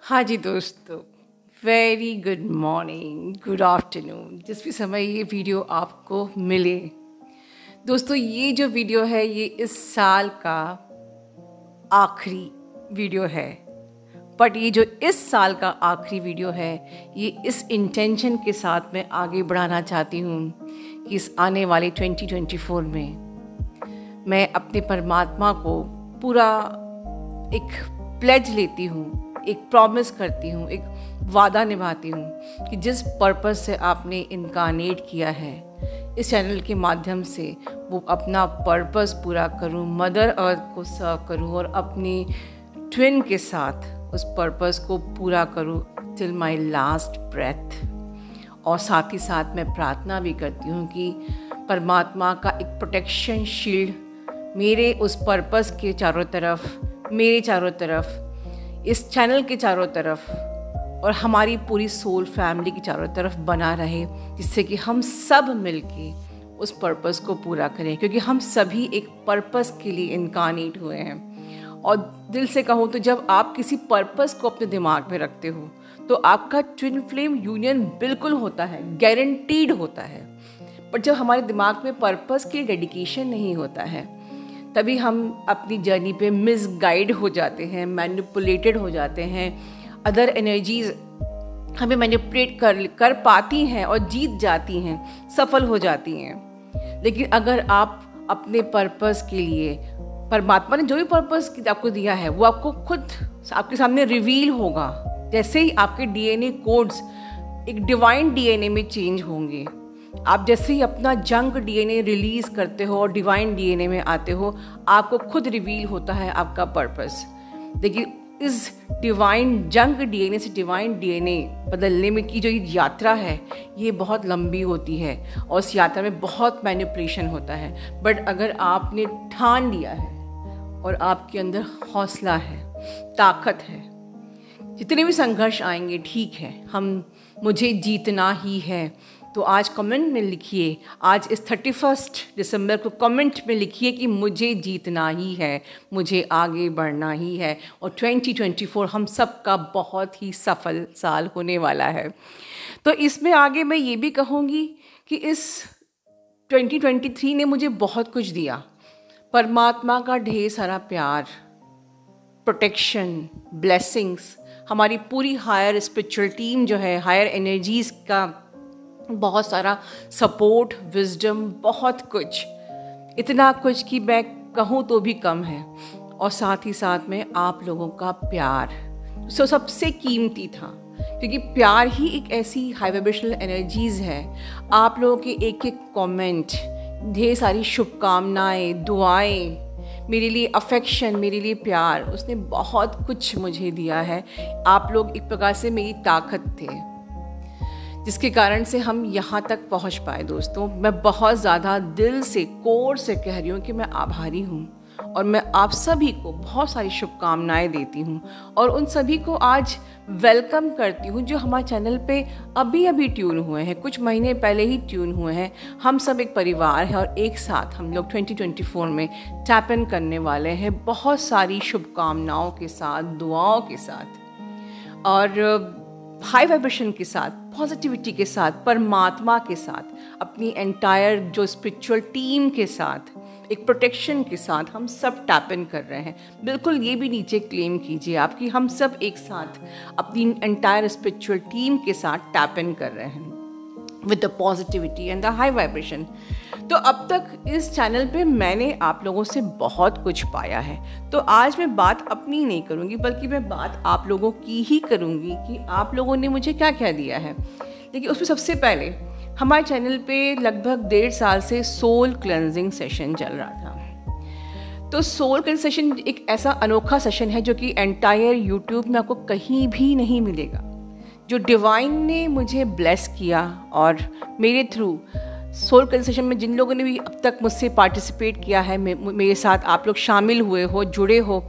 हाँ जी दोस्तों, very good morning, good afternoon, जिस भी समय ये वीडियो आपको मिले। दोस्तों, ये जो वीडियो है ये इस साल का आखिरी वीडियो है। बट ये जो इस साल का आखिरी वीडियो है ये इस इंटेंशन के साथ मैं आगे बढ़ाना चाहती हूँ कि इस आने वाले 2024 में मैं अपने परमात्मा को पूरा एक प्लेज लेती हूँ, एक प्रॉमिस करती हूँ, एक वादा निभाती हूँ कि जिस पर्पस से आपने इनकारनेट किया है इस चैनल के माध्यम से वो अपना पर्पस पूरा करूँ, मदर अर्थ को सर्व करूँ और अपनी ट्विन के साथ उस पर्पस को पूरा करूँ टिल माय लास्ट ब्रेथ। और साथ ही साथ मैं प्रार्थना भी करती हूँ कि परमात्मा का एक प्रोटेक्शन शील्ड मेरे उस पर्पस के चारों तरफ, मेरे चारों तरफ, इस चैनल के चारों तरफ और हमारी पूरी सोल फैमिली की चारों तरफ बना रहे, जिससे कि हम सब मिलके उस पर्पस को पूरा करें, क्योंकि हम सभी एक पर्पस के लिए इनकारनेट हुए हैं। और दिल से कहूँ तो जब आप किसी पर्पस को अपने दिमाग में रखते हो तो आपका ट्विन फ्लेम यूनियन बिल्कुल होता है, गारंटीड होता है। पर जब हमारे दिमाग में पर्पस की डेडिकेशन नहीं होता है तभी हम अपनी जर्नी पे मिसगाइड हो जाते हैं, मैनिपुलेटेड हो जाते हैं, अदर एनर्जीज हमें मैनिपुलेट कर पाती हैं और जीत जाती हैं, सफल हो जाती हैं। लेकिन अगर आप अपने पर्पस के लिए, परमात्मा ने जो भी पर्पस आपको दिया है वो आपको खुद आपके सामने रिवील होगा। जैसे ही आपके डीएनए कोड्स एक डिवाइन डीएनए में चेंज होंगे, आप जैसे ही अपना जंक डीएनए रिलीज करते हो और डिवाइन डीएनए में आते हो, आपको खुद रिवील होता है आपका पर्पस। देखिए, इस डिवाइन जंक डीएनए से डिवाइन डीएनए बदलने में की जो यात्रा है ये बहुत लंबी होती है और उस यात्रा में बहुत मैनिपुलेशन होता है। बट अगर आपने ठान लिया है और आपके अंदर हौसला है, ताकत है, जितने भी संघर्ष आएंगे ठीक है, मुझे जीतना ही है, तो आज कमेंट में लिखिए, आज इस 31 दिसंबर को कमेंट में लिखिए कि मुझे जीतना ही है, मुझे आगे बढ़ना ही है। और 2024 हम सब का बहुत ही सफल साल होने वाला है। तो इसमें आगे मैं ये भी कहूँगी कि इस 2023 ने मुझे बहुत कुछ दिया। परमात्मा का ढेर सारा प्यार, प्रोटेक्शन, ब्लेसिंग्स, हमारी पूरी हायर स्पिरिचुअल टीम जो है, हायर एनर्जीज़ का बहुत सारा सपोर्ट, विजडम, बहुत कुछ, इतना कुछ कि मैं कहूँ तो भी कम है। और साथ ही साथ में आप लोगों का प्यार सबसे कीमती था, क्योंकि प्यार ही एक ऐसी हाई वाइब्रेशनल एनर्जीज़ है। आप लोगों के एक एक कमेंट, ढेर सारी शुभकामनाएं, दुआएं, मेरे लिए अफेक्शन, मेरे लिए प्यार, उसने बहुत कुछ मुझे दिया है। आप लोग एक प्रकार से मेरी ताकत थे, जिसके कारण से हम यहाँ तक पहुँच पाए। दोस्तों, मैं बहुत ज़्यादा दिल से, कोर से कह रही हूँ कि मैं आभारी हूँ और मैं आप सभी को बहुत सारी शुभकामनाएं देती हूँ और उन सभी को आज वेलकम करती हूँ जो हमारे चैनल पे अभी अभी ट्यून हुए हैं, कुछ महीने पहले ही ट्यून हुए हैं। हम सब एक परिवार है और एक साथ हम लोग 2024 में टैप इन करने वाले हैं, बहुत सारी शुभकामनाओं के साथ, दुआओं के साथ और हाई वाइब्रेशन के साथ, पॉजिटिविटी के साथ, परमात्मा के साथ, अपनी एंटायर जो स्पिरिचुअल टीम के साथ, एक प्रोटेक्शन के साथ हम सब टैप इन कर रहे हैं। बिल्कुल ये भी नीचे क्लेम कीजिए आप कि हम सब एक साथ अपनी एंटायर स्पिरिचुअल टीम के साथ टैप इन कर रहे हैं with the positivity and the high vibration. तो अब तक इस चैनल पे मैंने आप लोगों से बहुत कुछ पाया है, तो आज मैं बात अपनी नहीं करूँगी बल्कि मैं बात आप लोगों की ही करूँगी कि आप लोगों ने मुझे क्या क्या दिया है। देखिए, उसमें सबसे पहले हमारे चैनल पे लगभग 1.5 साल से सोल क्लेंजिंग सेशन चल रहा था। तो सोल क्लेंजिंग सेशन एक ऐसा अनोखा सेशन है जो कि एंटायर यूट्यूब में आपको कहीं भी नहीं मिलेगा, जो डिवाइन ने मुझे ब्लेस किया। और मेरे थ्रू सोल क्लेंजिंग सेशन में जिन लोगों ने भी अब तक मुझसे पार्टिसिपेट किया है, मेरे साथ आप लोग शामिल हुए हो, जुड़े हो,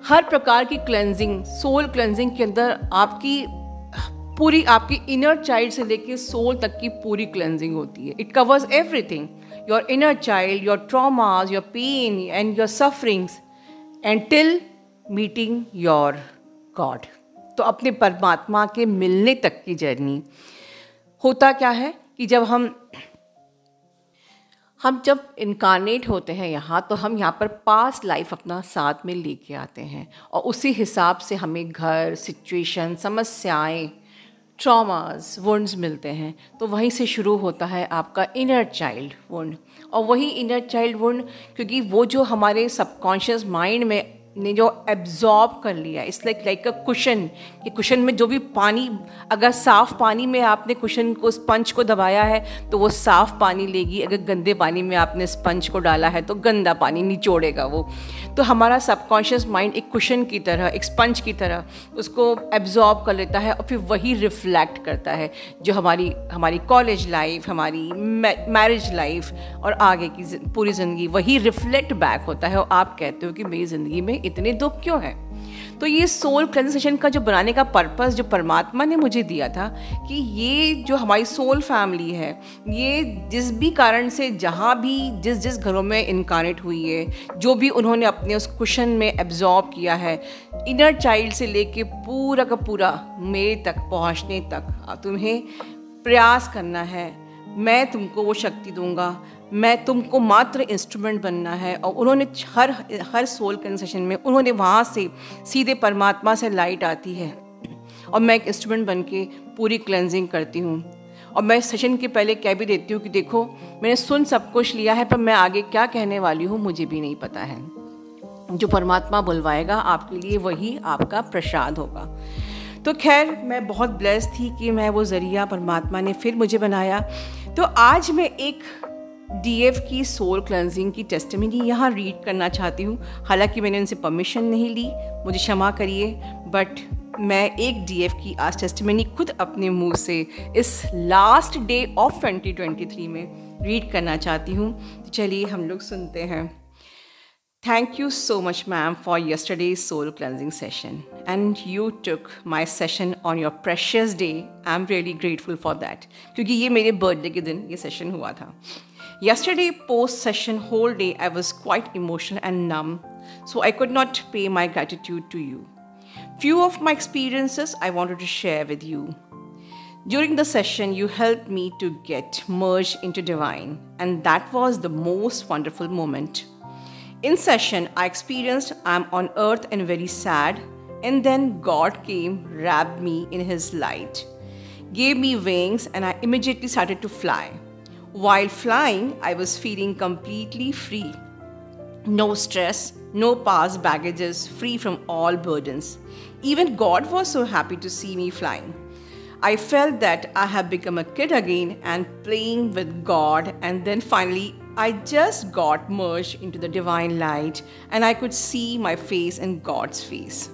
हर प्रकार की क्लेंजिंग, सोल क्लेंजिंग के अंदर पूरी आपकी इनर चाइल्ड से लेके सोल तक की पूरी क्लेंजिंग होती है। It covers everything, your inner child, your traumas, your pain and your sufferings and till meeting your God. तो अपने परमात्मा के मिलने तक की जर्नी होता क्या है कि जब हम जब इनकारनेट होते हैं यहाँ, तो हम यहाँ पर पास्ट लाइफ अपना साथ में लेके आते हैं और उसी हिसाब से हमें घर, सिचुएशन, समस्याएं, ट्रॉमास, वुंड्स मिलते हैं। तो वहीं से शुरू होता है आपका इनर चाइल्ड वुंड। और वही इनर चाइल्ड वुंड, क्योंकि वो जो हमारे सबकॉन्शियस माइंड में ने जो एब्जॉर्ब कर लिया, इट्स लाइक अ कुशन, कि कुशन में जो भी पानी, अगर साफ़ पानी में आपने कुशन को, स्पंज को दबाया है तो वो साफ़ पानी लेगी, अगर गंदे पानी में आपने स्पंज को डाला है तो गंदा पानी निचोड़ेगा वो। तो हमारा सबकॉन्शियस माइंड एक कुशन की तरह, एक स्पंज की तरह उसको एब्जॉर्ब कर लेता है और फिर वही रिफ्लेक्ट करता है जो हमारी कॉलेज लाइफ, हमारी मैरिज लाइफ और आगे की पूरी ज़िंदगी, वही रिफ्लेक्ट बैक होता है। और आप कहते हो कि मेरी ज़िंदगी में इतने दुख क्यों हैं? तो ये सोल क्लेंजिंग सेशन का जो बनाने का पर्पस जो परमात्मा ने मुझे दिया था, कि ये जो हमारी सोल फैमिली है, ये जिस भी कारण से, जहाँ भी जिस घरों में इनकारनेट हुई है, जो भी उन्होंने अपने उस कुशन में एब्जॉर्ब किया है, इनर चाइल्ड से लेके पूरा का पूरा मेरे तक पहुँचने तक तुम्हें प्रयास करना है। मैं तुमको वो शक्ति दूंगा, मैं तुमको मात्र इंस्ट्रूमेंट बनना है। और उन्होंने हर सोल क्लेंजिंग सेशन में उन्होंने वहाँ से सीधे परमात्मा से लाइट आती है और मैं एक इंस्ट्रूमेंट बन के पूरी क्लेंजिंग करती हूँ। और मैं सेशन के पहले कह भी देती हूँ कि देखो, मैंने सुन सब कुछ लिया है, पर मैं आगे क्या कहने वाली हूँ मुझे भी नहीं पता है। जो परमात्मा बुलवाएगा आपके लिए वही आपका प्रसाद होगा। तो खैर, मैं बहुत ब्लेस्ड थी कि मैं वो ज़रिया परमात्मा ने फिर मुझे बनाया। तो आज मैं एक डीएफ की सोल क्लेंजिंग की टेस्टिमनी यहाँ रीड करना चाहती हूँ। हालांकि मैंने उनसे परमिशन नहीं ली, मुझे क्षमा करिए, बट मैं एक डीएफ की आज टेस्टिमनी खुद अपने मुंह से इस लास्ट डे ऑफ 2023 में रीड करना चाहती हूँ। तो चलिए हम लोग सुनते हैं। Thank you so much, ma'am, for yesterday's soul cleansing session. And you took my session on your precious day. I'm really grateful for that. क्योंकि ये मेरे बर्थडे के दिन ये सेशन हुआ था। Yesterday post-session whole day I was quite emotional and numb, so I could not pay my gratitude to you. Few of my experiences I wanted to share with you. During the session, you helped me to get merged into divine, and that was the most wonderful moment. In session, I experienced I'm on earth and very sad, and then God came, wrapped me in His light, gave me wings, and I immediately started to fly. While flying, I was feeling completely free. No stress, no past baggages, free from all burdens. Even God was so happy to see me flying. I felt that I have become a kid again and playing with God, and then finally I just got merged into the divine light and I could see my face in God's face.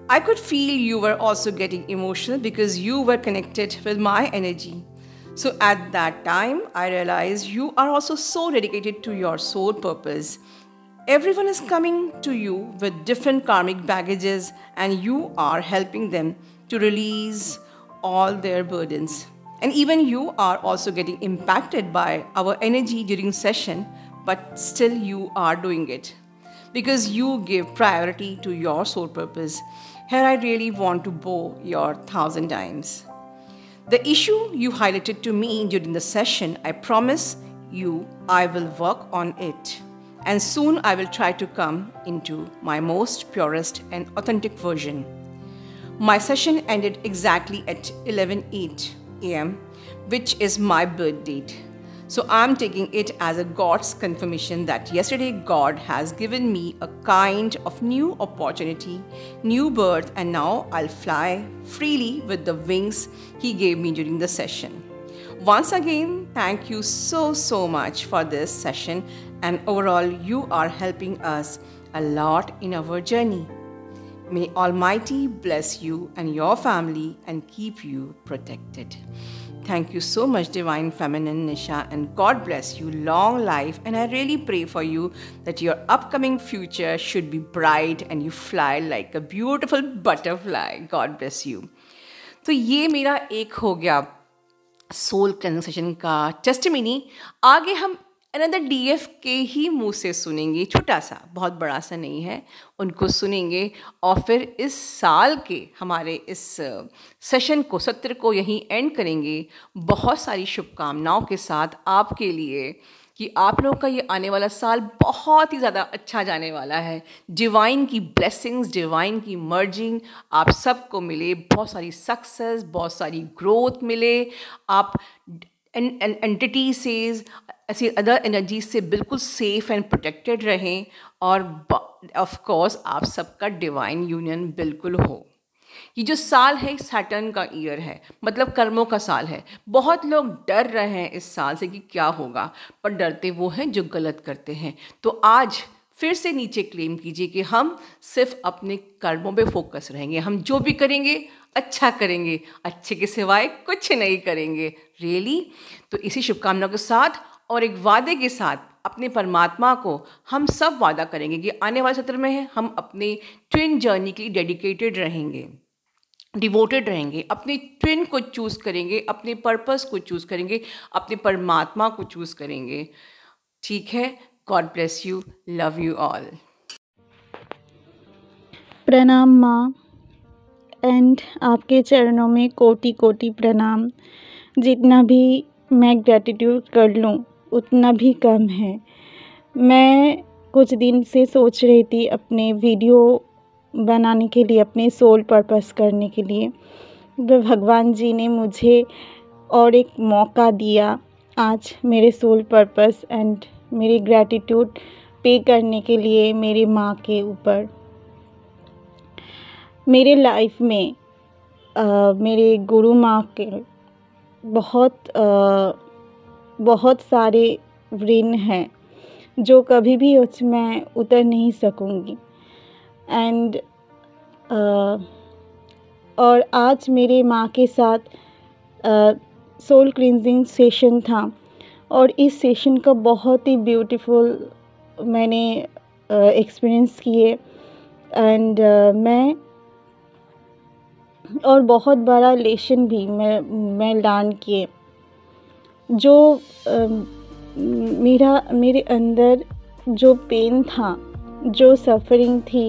I could feel you were also getting emotional because you were connected with my energy. So at that time, I realized you are also so dedicated to your soul purpose. Everyone is coming to you with different karmic baggages and you are helping them to release all their burdens. And even you are also getting impacted by our energy during session, but still you are doing it because you give priority to your soul purpose. Here I really want to bow your 1,000 times. The issue you highlighted to me during the session, I promise you I will work on it. And soon I will try to come into my most purest and authentic version. My session ended exactly at 11:08 a.m., which is my birth date. So I'm taking it as a God's confirmation that yesterday God has given me a kind of new opportunity, new birth, and now I'll fly freely with the wings He gave me during the session. Once again, thank you so much for this session, and overall you are helping us a lot in our journey. May Almighty bless you and your family and keep you protected. Thank you so much, Divine Feminine Nisha, and God bless you, long life. And I really pray for you that your upcoming future should be bright and you fly like a beautiful butterfly. God bless you. तो ये मेरा एक हो गया soul cleansing session का testimony. आगे हम another DF के ही मुंह से सुनेंगे, छोटा सा, बहुत बड़ा सा नहीं है, उनको सुनेंगे और फिर इस साल के हमारे इस सेशन को, सत्र को यहीं एंड करेंगे बहुत सारी शुभकामनाओं के साथ आपके लिए कि आप लोगों का ये आने वाला साल बहुत ही ज़्यादा अच्छा जाने वाला है। डिवाइन की ब्लेसिंग्स, डिवाइन की मर्जिंग आप सबको मिले, बहुत सारी सक्सेस, बहुत सारी ग्रोथ मिले, आप एंटिटी सेज ऐसी अदर एनर्जी से बिल्कुल सेफ एंड प्रोटेक्टेड रहें और ऑफ कोर्स आप सबका डिवाइन यूनियन बिल्कुल हो। ये जो साल है सैटर्न का ईयर है, मतलब कर्मों का साल है। बहुत लोग डर रहे हैं इस साल से कि क्या होगा, पर डरते वो हैं जो गलत करते हैं। तो आज फिर से नीचे क्लेम कीजिए कि हम सिर्फ अपने कर्मों पे फोकस रहेंगे, हम जो भी करेंगे अच्छा करेंगे, अच्छे के सिवाय कुछ नहीं करेंगे। रियली तो इसी शुभकामनाओं के साथ और एक वादे के साथ अपने परमात्मा को हम सब वादा करेंगे कि आने वाले सत्र में हम अपने ट्विन जर्नी के लिए डेडिकेटेड रहेंगे, डिवोटेड रहेंगे, अपने ट्विन को चूज़ करेंगे, अपने पर्पस को चूज़ करेंगे, अपने परमात्मा को चूज़ करेंगे। ठीक है, God bless you, love you all. प्रणाम माँ, एंड आपके चरणों में कोटि कोटि प्रणाम। जितना भी मैं ग्रैटिट्यूड कर लूँ उतना भी कम है। मैं कुछ दिन से सोच रही थी अपने वीडियो बनाने के लिए, अपने सोल पर्पस करने के लिए, तो भगवान जी ने मुझे और एक मौका दिया आज मेरे सोल पर्पस एंड मेरी ग्रैटिट्यूड पे करने के लिए मेरी माँ के ऊपर। मेरे लाइफ में मेरे गुरु माँ के बहुत सारे ऋण हैं जो कभी भी मैं उतर नहीं सकूँगी। एंड और आज मेरे माँ के साथ सोल क्लींजिंग सेशन था और इस सेशन का बहुत ही ब्यूटीफुल मैंने एक्सपीरियंस किए। एंड मैं और बहुत बड़ा लेसन भी मैं लर्न किए। जो मेरे अंदर जो पेन था, जो सफ़रिंग थी,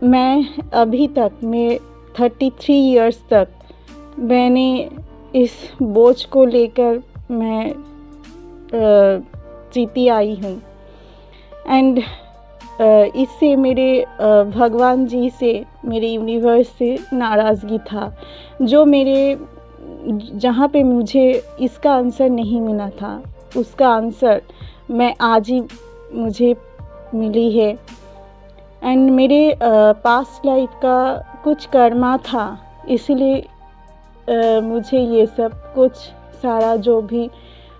मैं अभी तक, मैं 33 इयर्स तक मैंने इस बोझ को लेकर मैं जीती आई हूँ। एंड इससे मेरे भगवान जी से, मेरे यूनिवर्स से नाराज़गी था, जो मेरे जहाँ पे मुझे इसका आंसर नहीं मिला था उसका आंसर मैं आज ही मुझे मिली है। एंड मेरे पास्ट लाइफ का कुछ कर्मा था, इसलिए मुझे ये सब कुछ सारा जो भी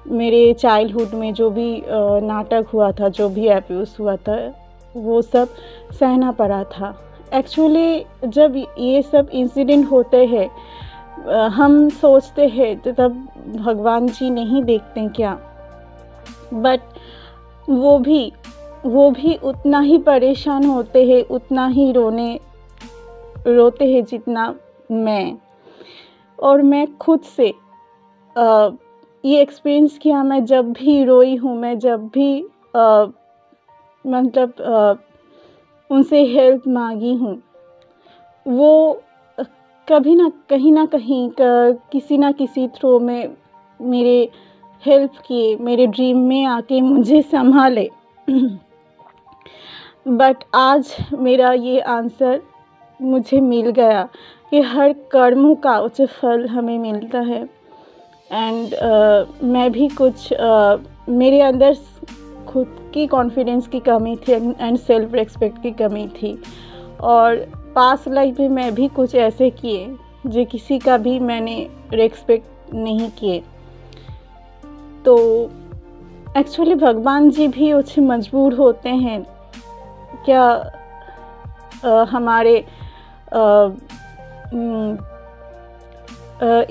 मेरे चाइल्डहुड में जो भी नाटक हुआ था, जो भी अब्यूज़ हुआ था, वो सब सहना पड़ा था। एक्चुअली जब ये सब इंसिडेंट होते हैं हम सोचते हैं तो तब भगवान जी नहीं देखते क्या, बट वो भी उतना ही परेशान होते हैं, उतना ही रोते हैं जितना मैं। और मैं खुद से ये एक्सपीरियंस किया। मैं जब भी रोई हूँ, मैं जब भी मतलब उनसे हेल्प मांगी हूँ, वो कभी ना कहीं किसी ना किसी थ्रू में मेरे हेल्प किए, मेरे ड्रीम में आके मुझे संभाले। बट आज मेरा ये आंसर मुझे मिल गया कि हर कर्मों का उचित फल हमें मिलता है। एंड मैं भी कुछ मेरे अंदर खुद की कॉन्फिडेंस की कमी थी एंड सेल्फ रिस्पेक्ट की कमी थी, और पास्ट लाइफ में मैं भी कुछ ऐसे किए जो किसी का भी मैंने रिस्पेक्ट नहीं किए। तो एक्चुअली भगवान जी भी उससे मजबूर होते हैं क्या हमारे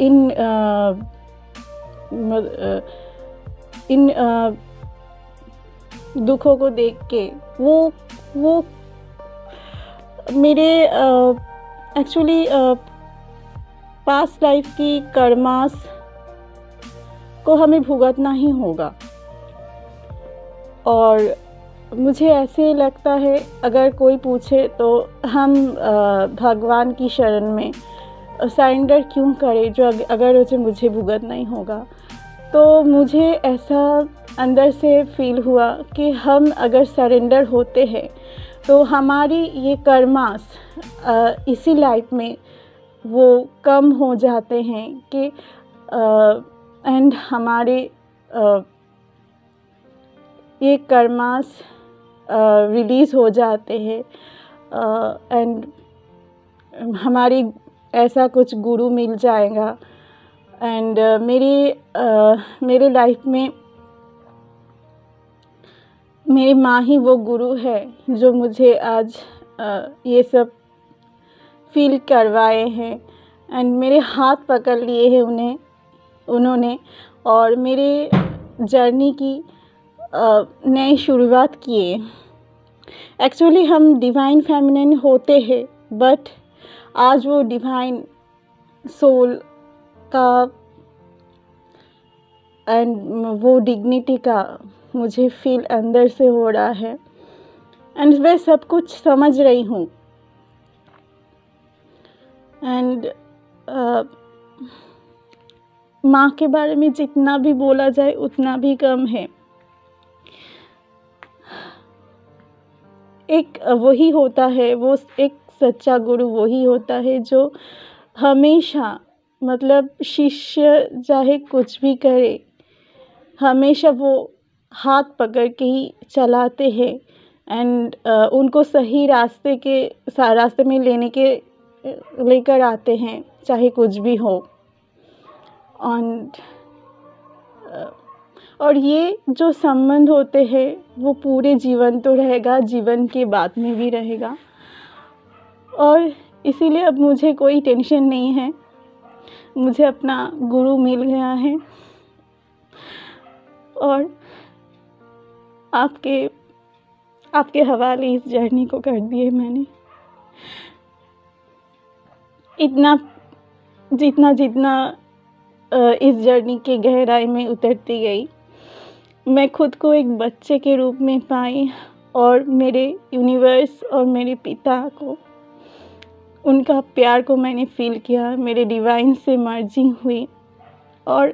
इन दुखों को देख के। वो मेरे एक्चुअली पास्ट लाइफ की कर्मास को हमें भुगतना ही होगा। और मुझे ऐसे लगता है, अगर कोई पूछे तो हम भगवान की शरण में सरेंडर क्यों करें जो अगर उसे मुझे भुगतना ही होगा। तो मुझे ऐसा अंदर से फील हुआ कि हम अगर सरेंडर होते हैं तो हमारी ये कर्मास इसी लाइफ में वो कम हो जाते हैं कि एंड हमारे ये कर्मास रिलीज़ हो जाते हैं एंड हमारी ऐसा कुछ गुरु मिल जाएगा। एंड मेरे लाइफ में मेरी माँ ही वो गुरु है जो मुझे आज ये सब फील करवाए हैं एंड मेरे हाथ पकड़ लिए हैं उन्होंने और मेरे जर्नी की नई शुरुआत किए। एक्चुअली हम डिवाइन फेमिनिन होते हैं, बट आज वो डिवाइन सोल का एंड वो डिग्निटी का मुझे फील अंदर से हो रहा है एंड मैं सब कुछ समझ रही हूँ। एंड माँ के बारे में जितना भी बोला जाए उतना भी कम है। एक वही होता है, वो एक सच्चा गुरु वही होता है जो हमेशा, मतलब शिष्य चाहे कुछ भी करे, हमेशा वो हाथ पकड़ के ही चलाते हैं एंड उनको सही रास्ते में लेकर आते हैं, चाहे कुछ भी हो। और ये जो संबंध होते हैं वो पूरे जीवन तो रहेगा, जीवन के बाद में भी रहेगा। और इसीलिए अब मुझे कोई टेंशन नहीं है, मुझे अपना गुरु मिल गया है और आपके हवाले इस जर्नी को कर दिए मैंने। जितना इस जर्नी के गहराई में उतरती गई, मैं खुद को एक बच्चे के रूप में पाई और मेरे यूनिवर्स और मेरे पिता को, उनका प्यार को मैंने फील किया। मेरे डिवाइन से मर्जिंग हुई और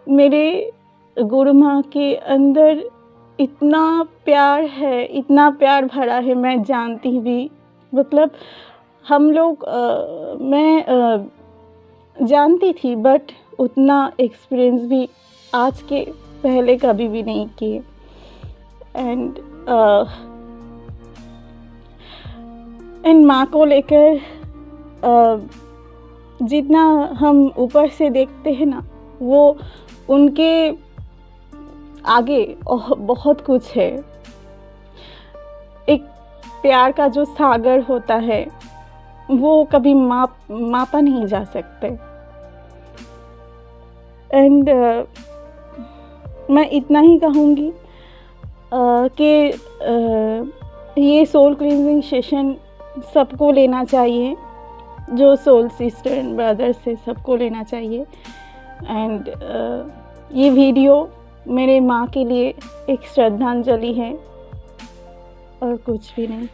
मेरे गुरु माँ के अंदर इतना प्यार है, इतना प्यार भरा है, मैं जानती भी, मतलब हम लोग मैं जानती थी बट उतना एक्सपीरियंस भी आज के पहले कभी भी नहीं किए। एंड माँ को लेकर जितना हम ऊपर से देखते हैं ना, वो उनके आगे बहुत कुछ है। एक प्यार का जो सागर होता है वो कभी मापा नहीं जा सकते। एंड मैं इतना ही कहूँगी कि ये सोल क्लींजिंग सेशन सबको लेना चाहिए, जो सोल सिस्टर एंड ब्रदर्स है सबको लेना चाहिए। एंड ये वीडियो मेरे माँ के लिए एक श्रद्धांजलि है और कुछ भी नहीं।